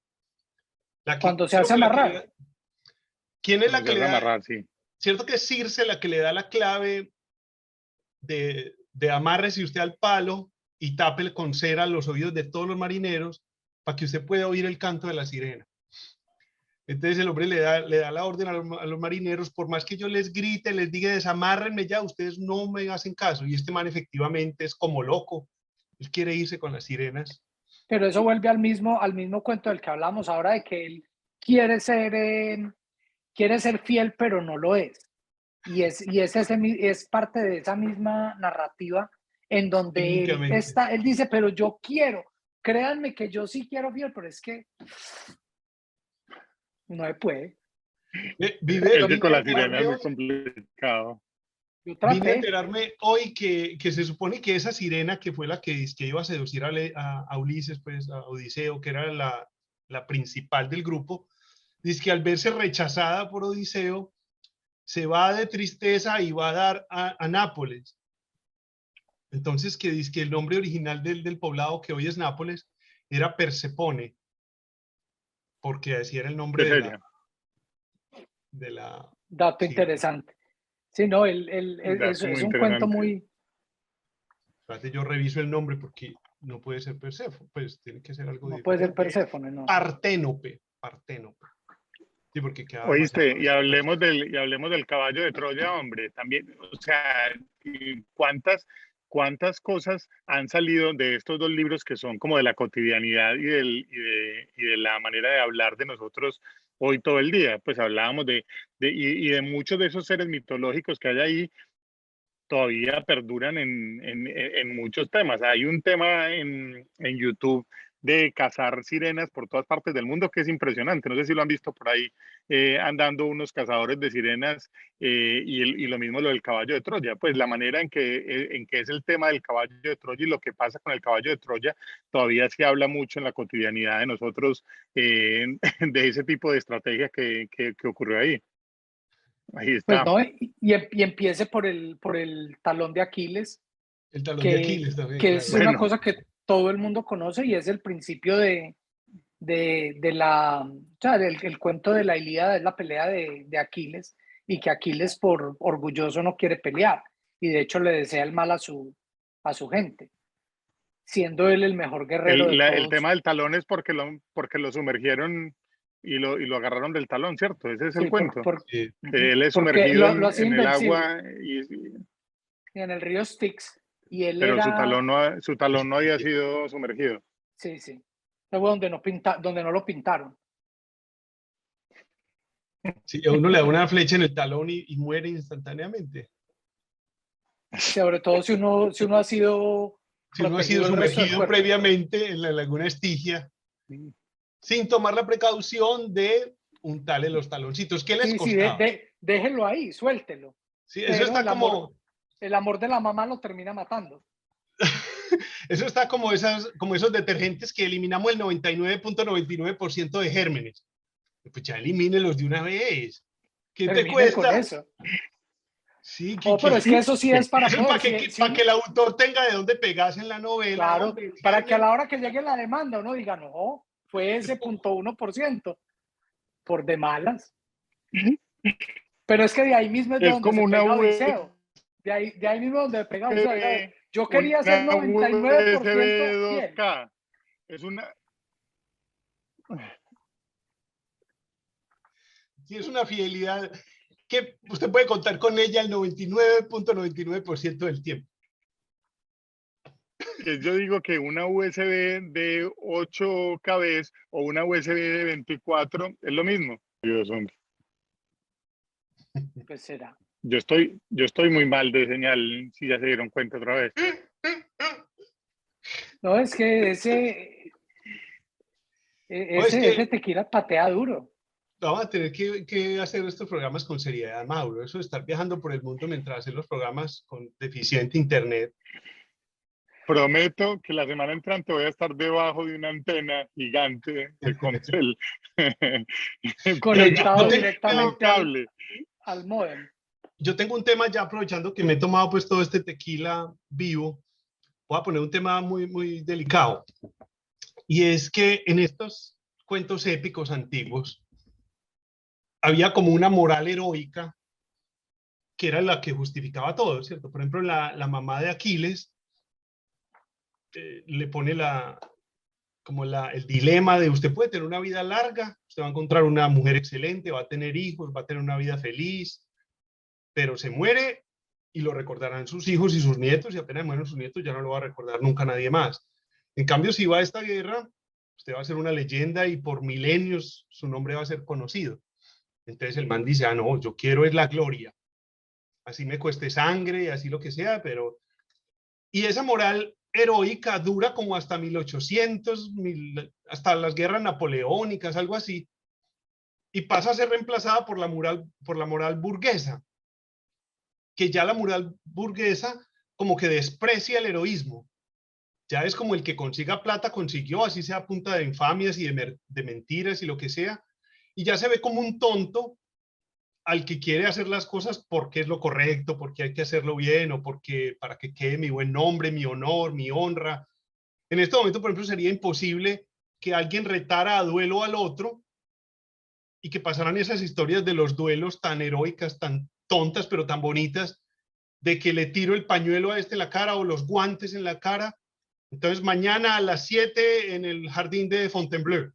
A: Cuando se
B: Creo
A: hace
B: que la que
A: amarrar,
B: ¿quién es
C: Cuando
B: la
C: se
B: que le
C: hace
B: da?
C: amarrar, sí.
B: Cierto que es Circe la que le da la clave de amárrese usted al palo y tape con cera los oídos de todos los marineros para que usted pueda oír el canto de la sirena. Entonces el hombre le da la orden a los marineros, por más que yo les grite, les diga desamárrenme ya, ustedes no me hacen caso. Y este man efectivamente es como loco, él quiere irse con las sirenas.
A: pero eso vuelve al mismo cuento del que hablamos ahora de que él quiere ser, quiere ser fiel, pero no lo es. Es parte de esa misma narrativa en donde
B: Técnicamente.
A: él dice, pero yo quiero, créanme que yo sí quiero fiel, pero es que no se puede.
C: Es que
B: Vine
C: con
B: a
C: la sirena
B: enterarme
C: es muy
B: hoy,
C: complicado.
A: Yo
B: vine a
A: traté,
B: enterarme hoy que se supone que esa sirena que fue la que iba a seducir a Ulises, pues a Odiseo, que era la principal del grupo, dice que al verse rechazada por Odiseo, se va de tristeza y va a dar a Nápoles. Entonces, que dice que el nombre original del poblado que hoy es Nápoles era Persepone, porque así era el nombre
C: ¿Qué sería?
B: de la
A: dato
B: sirena.
A: interesante. Sí, no,
C: Dato
A: es
C: muy
A: un cuento
C: interesante.
A: muy,
B: Espérate, yo reviso el nombre porque no puede ser Perséfone, pues tiene que ser algo
A: no puede ser
B: diferente.
A: Perséfone, no.
B: Parténope. Sí, porque queda demasiado
C: Oíste,
B: gracioso.
C: y hablemos del caballo de Troya, hombre. También, o sea, y cuántas cosas han salido de estos dos libros que son como de la cotidianidad y de la manera de hablar de nosotros hoy todo el día. Pues hablábamos y de muchos de esos seres mitológicos que hay ahí, todavía perduran en muchos temas. Hay un tema en YouTube de cazar sirenas por todas partes del mundo que es impresionante. No sé si lo han visto por ahí, andando unos cazadores de sirenas, y lo mismo lo del caballo de Troya. Pues la manera en que es el tema del caballo de Troya y lo que pasa con el caballo de Troya, todavía se habla mucho en la cotidianidad de nosotros, de ese tipo de estrategia que ocurrió ahí. Ahí
A: Pues
C: está.
A: no, y empiece por el talón de Aquiles,
B: El talón de Aquiles también,
A: que
B: claro.
A: es una
C: Bueno,
A: cosa que todo el mundo conoce y es el principio de la, o sea, el cuento de la Ilíada es la pelea de Aquiles, y que Aquiles por orgulloso no quiere pelear y de hecho le desea el mal a su gente, siendo él el mejor guerrero de
C: el
A: todos.
C: tema del talón es porque lo sumergieron y lo agarraron del talón, ¿cierto? Ese es el
A: Sí,
C: cuento.
B: Sí.
A: ujú,
C: Que él es
A: porque
C: sumergido
A: lo hacía
C: en el
A: invencible
C: agua,
A: en el río Styx, y él
C: pero
A: era,
C: su talón no había sido sumergido.
A: sí, sí, fue donde no lo pintaron.
B: Sí, a uno le da una flecha en el talón y muere instantáneamente.
A: Sobre todo si uno ha sido
B: Si uno ha sido
A: protegido el resto del
B: sumergido
A: cuerpo.
B: previamente en la laguna Estigia, sin tomar la precaución de untarle los taloncitos. ¿Qué les
A: Sí, sí,
B: costaba?
A: déjelo ahí, suéltelo.
B: Sí, eso
A: Pero
B: está como,
A: el amor de la mamá lo termina matando.
B: eso está como, como esos detergentes que eliminamos el 99.99% de gérmenes. Pues ya elimínelos de una vez. ¿Qué te
A: Termine con
B: cuesta?
A: eso.
B: Sí,
A: Oh, pero es que eso sí es para
B: eso es
A: poder.
B: para que el autor tenga de dónde pegarse en la novela,
A: Claro,
B: hombre,
A: para que a
B: ¿entienden?
A: la hora que llegue la demanda uno diga, no, fue ese 0.1% por de malas. Pero es que de ahí mismo es de
C: Es
A: donde se
C: como una
A: pega
C: USB,
A: Odiseo. De ahí mismo donde pega Odiseo. Diga, yo quería ser
C: una
A: 99%
C: USB
A: fiel.
C: 2K. Es una,
B: Sí, es una fidelidad que usted puede contar con ella el 99.99% del tiempo.
C: yo digo que una USB de 8 KB o una USB de 24 es lo mismo. Dios, hombre.
A: Pues será.
C: Yo estoy muy mal de señal, si ya se dieron cuenta otra vez.
A: No, es que
B: No, es
A: ese
B: que
A: tequila patea duro.
B: vamos a tener que hacer estos programas con seriedad, Mauro. Eso de estar viajando por el mundo mientras hacer los programas con deficiente internet.
C: Prometo que la semana entrante voy a estar debajo de una antena gigante de Comcel.
B: Mire,
A: Conectado
C: Pegado a un
A: directamente
C: cable.
A: al módem.
B: yo tengo un tema ya aprovechando que me he tomado pues todo este tequila vivo. Voy a poner un tema muy, muy delicado. Y es que en estos cuentos épicos antiguos había como una moral heroica que era la que justificaba todo, ¿cierto? Por ejemplo, la mamá de Aquiles le pone el dilema de usted puede tener una vida larga, usted va a encontrar una mujer excelente, va a tener hijos, va a tener una vida feliz, pero se muere y lo recordarán sus hijos y sus nietos, y apenas mueren sus nietos ya no lo va a recordar nunca nadie más. En cambio, si va a esta guerra, usted va a ser una leyenda y por milenios su nombre va a ser conocido. Entonces el man dice, ah, no, yo quiero es la gloria. Así me cueste sangre, así lo que sea, pero... Y esa moral heroica dura como hasta 1800, hasta las guerras napoleónicas, algo así, y pasa a ser reemplazada por la moral burguesa, que ya la moral burguesa como que desprecia el heroísmo. Ya es como el que consiga plata consiguió, así sea a punta de infamias y de mentiras y lo que sea, y ya se ve como un tonto al que quiere hacer las cosas porque es lo correcto, porque hay que hacerlo bien o porque para que quede mi buen nombre, mi honor, mi honra. En este momento, por ejemplo, sería imposible que alguien retara a duelo al otro y que pasaran esas historias de los duelos tan heroicas, tan tontas, pero tan bonitas, de que le tiro el pañuelo a este en la cara o los guantes en la cara. Entonces, mañana a las 7 en el jardín de Fontainebleau.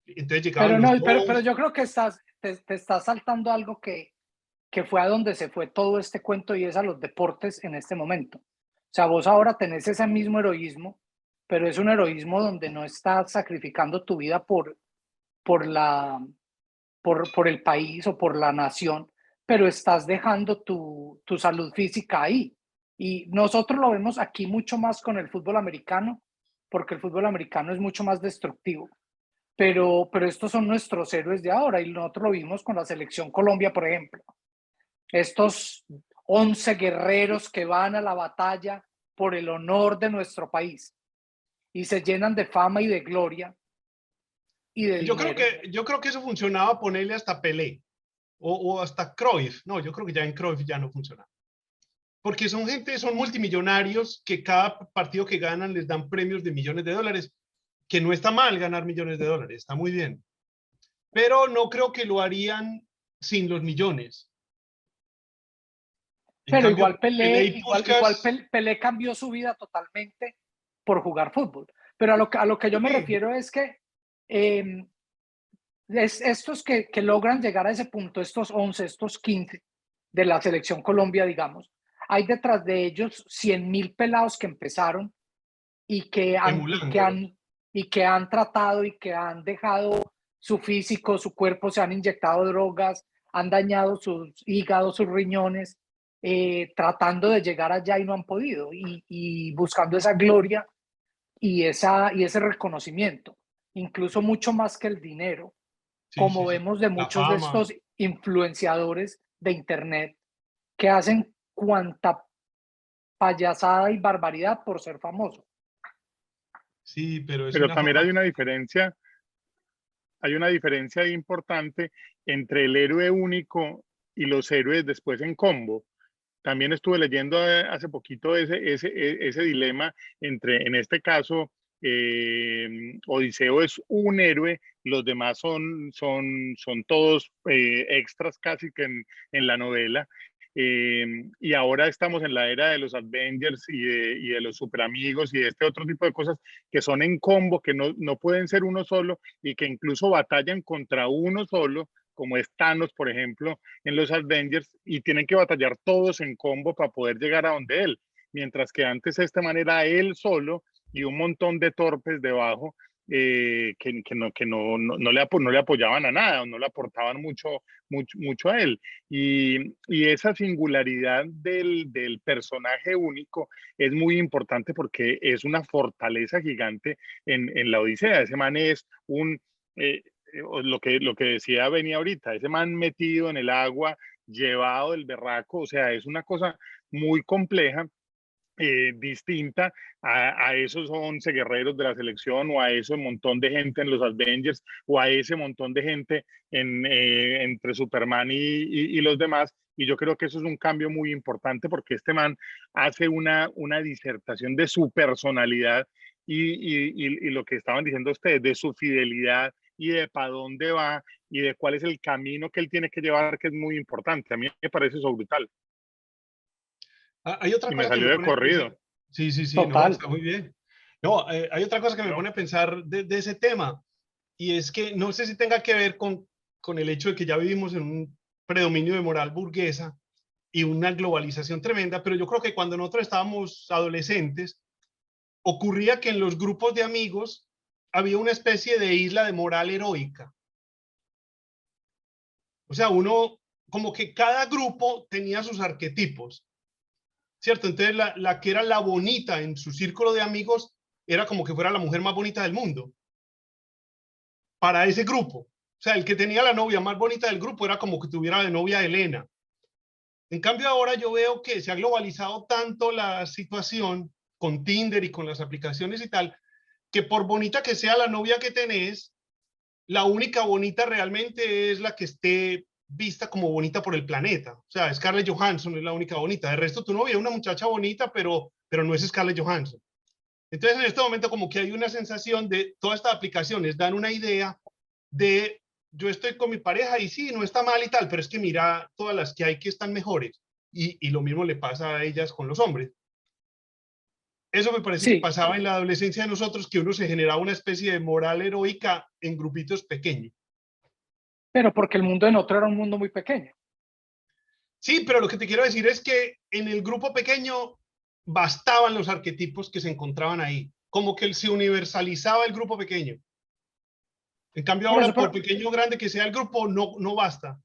B: Entonces llegaban
A: Pero
B: los
A: no, pero
B: dos.
A: yo creo que te estás saltando algo que fue a donde se fue todo este cuento, y es a los deportes en este momento. O sea, vos ahora tenés ese mismo heroísmo, pero es un heroísmo donde no estás sacrificando tu vida por, la, por el país o por la nación, pero estás dejando tu salud física ahí. Y nosotros lo vemos aquí mucho más con el fútbol americano, porque el fútbol americano es mucho más destructivo. Pero estos son nuestros héroes de ahora y nosotros lo vimos con la selección Colombia, por ejemplo. Estos 11 guerreros que van a la batalla por el honor de nuestro país y se llenan de fama y de gloria y de dinero.
B: Yo creo que eso funcionaba ponerle hasta Pelé o hasta Cruyff. No, yo creo que ya en Cruyff ya no funciona. Porque son gente, son multimillonarios que cada partido que ganan les dan premios de millones de dólares, que no está mal ganar millones de dólares, está muy bien. Pero no creo que lo harían sin los millones. En
A: Pero
B: cambio,
A: igual Pelé,
B: Pelé y Puskás,
A: Pelé cambió su vida totalmente por jugar fútbol. Pero a lo que yo me
B: sí,
A: refiero es que estos que logran llegar a ese punto, estos 11, estos 15 de la selección Colombia, digamos, hay detrás de ellos 100.000 pelados que empezaron y
B: emulándolos.
A: y que han tratado y que han dejado su físico, su cuerpo, se han inyectado drogas, han dañado sus hígados, sus riñones, tratando de llegar allá y no han podido, y buscando esa gloria y ese reconocimiento, incluso mucho más que el dinero,
B: Sí,
A: como
B: sí, sí.
A: vemos de
B: La
A: muchos de
B: fama.
A: estos influenciadores de Internet que hacen cuanta payasada y barbaridad por ser famoso.
B: Sí, pero es
C: Pero
B: una
C: también
B: fama.
C: hay una diferencia importante entre el héroe único y los héroes después en combo. También estuve leyendo hace poquito ese dilema entre, en este caso, Odiseo es un héroe, los demás son todos extras casi que en la novela. Y ahora estamos en la era de los Avengers y de los superamigos y de este otro tipo de cosas que son en combo, que no pueden ser uno solo y que incluso batallan contra uno solo, como es Thanos, por ejemplo, en los Avengers, y tienen que batallar todos en combo para poder llegar a donde él. Mientras que antes esta manera él solo y un montón de torpes debajo no le apoyaban a nada, o no le aportaban mucho a él. Y esa singularidad del personaje único es muy importante porque es una fortaleza gigante en la Odisea. Ese man es lo que decía venía ahorita, ese man metido en el agua, llevado del berraco, o sea, es una cosa muy compleja, distinta a esos 11 guerreros de la selección o a ese montón de gente en los Avengers o a ese montón de gente entre Superman y los demás. Y yo creo que eso es un cambio muy importante porque este man hace una disertación de su personalidad y lo que estaban diciendo ustedes, de su fidelidad y de para dónde va y de cuál es el camino que él tiene que llevar, que es muy importante. A mí me parece eso brutal
B: Hay otra
C: y me
B: cosa que
C: salió
B: me
C: de
B: pone a
C: corrido.
B: pensar. Sí, sí, sí, no,
A: Total.
B: está muy bien. No, hay otra cosa que me
C: No,
B: pone a pensar de ese tema, y es que no sé si tenga que ver con el hecho de que ya vivimos en un predominio de moral burguesa y una globalización tremenda, pero yo creo que cuando nosotros estábamos adolescentes, ocurría que en los grupos de amigos había una especie de isla de moral heroica. O sea, uno, como que cada grupo tenía sus arquetipos, ¿cierto? Entonces la que era la bonita en su círculo de amigos era como que fuera la mujer más bonita del mundo para ese grupo. O sea, el que tenía la novia más bonita del grupo era como que tuviera de novia a Elena. En cambio ahora yo veo que se ha globalizado tanto la situación con Tinder y con las aplicaciones y tal, que por bonita que sea la novia que tenés, la única bonita realmente es la que esté vista como bonita por el planeta. O sea, Scarlett Johansson es la única bonita. De resto, tu novia es una muchacha bonita, pero no es Scarlett Johansson. Entonces, en este momento, como que hay una sensación de todas estas aplicaciones dan una idea de yo estoy con mi pareja y sí, no está mal y tal, pero es que mira todas las que hay que están mejores. Y lo mismo le pasa a ellas con los hombres. Eso me parece que
A: Sí,
B: pasaba en la adolescencia de nosotros, que uno se generaba una especie de moral heroica en grupitos pequeños.
A: pero porque el mundo de nosotros era un mundo muy pequeño.
B: Sí, pero lo que te quiero decir es que en el grupo pequeño bastaban los arquetipos que se encontraban ahí, como que se universalizaba el grupo pequeño. En cambio
A: Por eso,
B: ahora, por pequeño o grande que sea el grupo, no basta.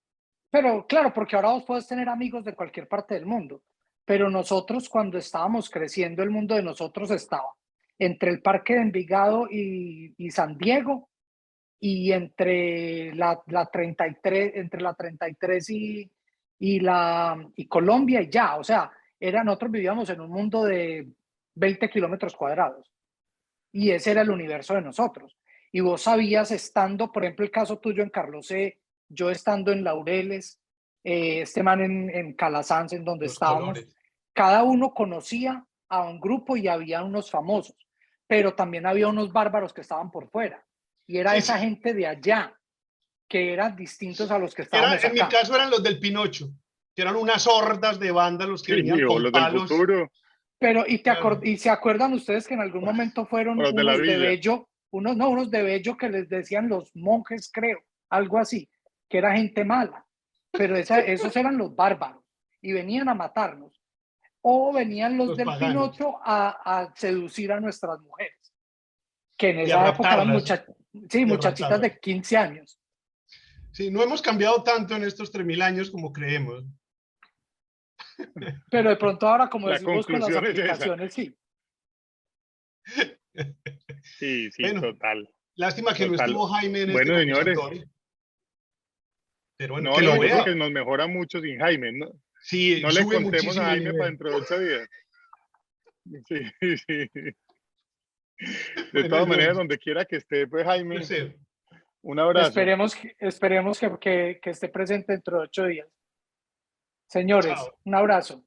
A: pero claro, porque ahora vos puedes tener amigos de cualquier parte del mundo. pero nosotros cuando estábamos creciendo, el mundo de nosotros estaba entre el Parque de Envigado y San Diego, y entre la 33, entre la 33 y Colombia y ya, o sea, nosotros vivíamos en un mundo de 20 kilómetros cuadrados y ese era el universo de nosotros. Y vos sabías estando, por ejemplo, el caso tuyo en Carlos C., yo estando en Laureles, este man en Calasanz, en donde
B: Los
A: estábamos,
B: colores.
A: cada uno conocía a un grupo y había unos famosos, pero también había unos bárbaros que estaban por fuera. Y era
B: Sí,
A: esa
B: sí.
A: gente de allá, que eran distintos a los que estábamos
B: En mi
A: acá.
B: caso eran los del Pinocho, que eran unas hordas de vándalos que
C: Sí,
B: venían
C: o
B: con
C: los del
B: palos.
C: futuro,
A: Pero,
B: Claro.
A: ¿y se acuerdan ustedes que en algún momento
C: o
A: fueron
C: los de la
A: unos de
C: villa.
A: Bello, unos de Bello que les decían los monjes, creo, algo así, que era gente mala? Pero esos eran los bárbaros y venían a matarnos. O venían los
B: Los
A: del
B: paganos.
A: Pinocho a seducir a nuestras mujeres, que en
B: Y a
A: esa época eran
B: raptarlas.
A: sí,
B: Y a
A: muchachitas
B: raptarlas.
A: de 15 años.
B: Sí, no hemos cambiado tanto en estos 3000 años como creemos.
A: Pero de pronto ahora, como
C: La
A: decís vos con las
C: conclusión es esa.
A: aplicaciones, sí.
C: Sí, sí,
B: Bueno,
C: total,
B: lástima que no
C: total.
B: estuvo Jaime en este
C: Bueno, señores,
B: conversatorio. Pero bueno,
C: no,
B: que lo
C: no, yo creo
B: vea.
C: que nos mejora mucho sin Jaime, ¿no?
B: Sí,
C: No le
B: sube
C: contemos a
B: muchísimo el
C: Jaime para
B: nivel.
C: dentro de 8 días. Sí, sí. De
B: Bueno,
C: todas maneras,
B: señores,
C: donde quiera que esté, pues
B: un
C: Jaime,
B: placer.
C: un abrazo.
A: Esperemos que esté presente dentro de 8 días. Señores,
B: Chao.
A: un abrazo.